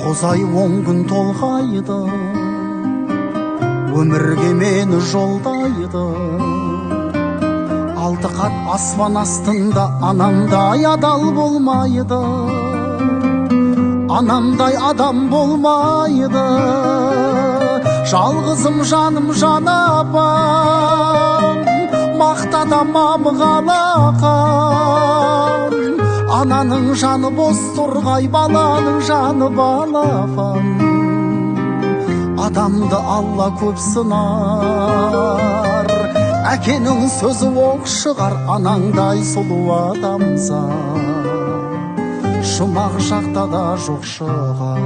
Қозай 10 күн толғайды, өмірге мені жолдайды. 6 қат аспан астында анамдай адал болмайды, анамдай адам болмайды. Жалғызым жаным жан апам, мақтадамам қалақам. Ананың жаны бос тұрғай, баланың жаны балапан. Адамды Алла көп сынар, әкенің сөзі оқ шығар. Анаңдай сұлу адамзат жұмақ жақта да жоқ шығар.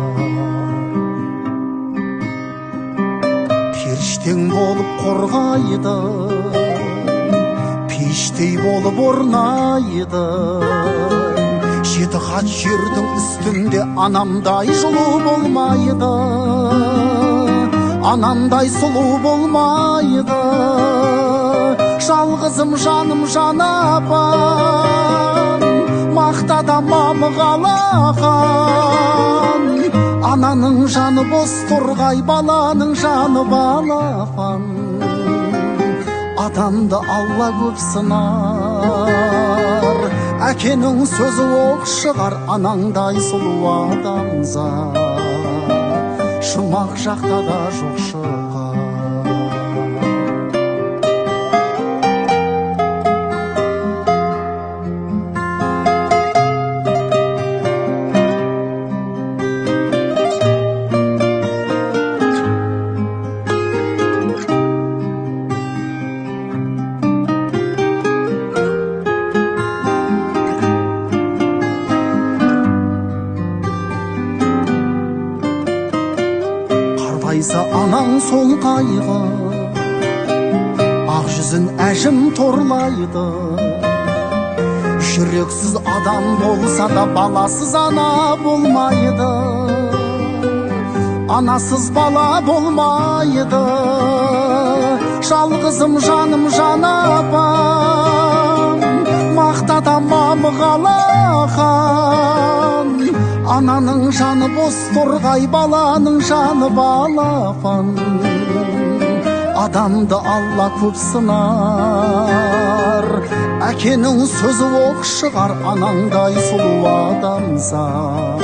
Періштең болып қорғайды, пештей болып орнайды. 7 қат жердің үстінде анамдай жылу болмайды, анамдай сұлу болмайды. Жалғызым жаным жан апам, мақтадамам қалақан. Ананың жаны бос тұрғай, баланың жаны балапан. Адамды Алла көп сынар, әкенің сөзі оқ шығар. Анаңдай сұлу адамзат жұмақ жақта да жоқ шығар. Анаң сол қайғы, ақ жүзін әжім торлайды. Жүрексіз адам болса да баласыз ана болмайды, анасыз бала болмайды. Жалғызым жаным жан апам, мақтадамам қалақан. Ананың жаны бос тұрғай, баланың жаны балапан. Адамды Алла көп сынар, әкенің сөзі оқ шығар. Анаңдай сұлу адамзат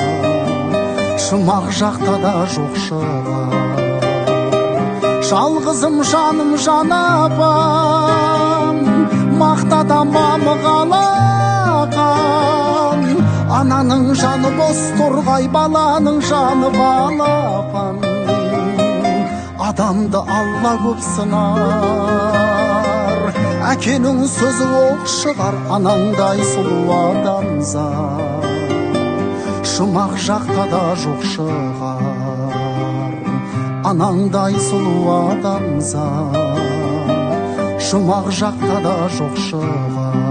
жұмақ жақта да жоқ шығар. Жалғызым жаным жан апам, мақтадамам қалақан. Ананың жаны бос тұрғай, баланың жаны балапан. Адамды Алла көп сынар, әкенің сөзі оқ шығар. Анаңдай сұлу адамзат жұмақ жақта да жоқ шығар. Анаңдай сұлу адамзат жұмақ жақта да жоқ шығар.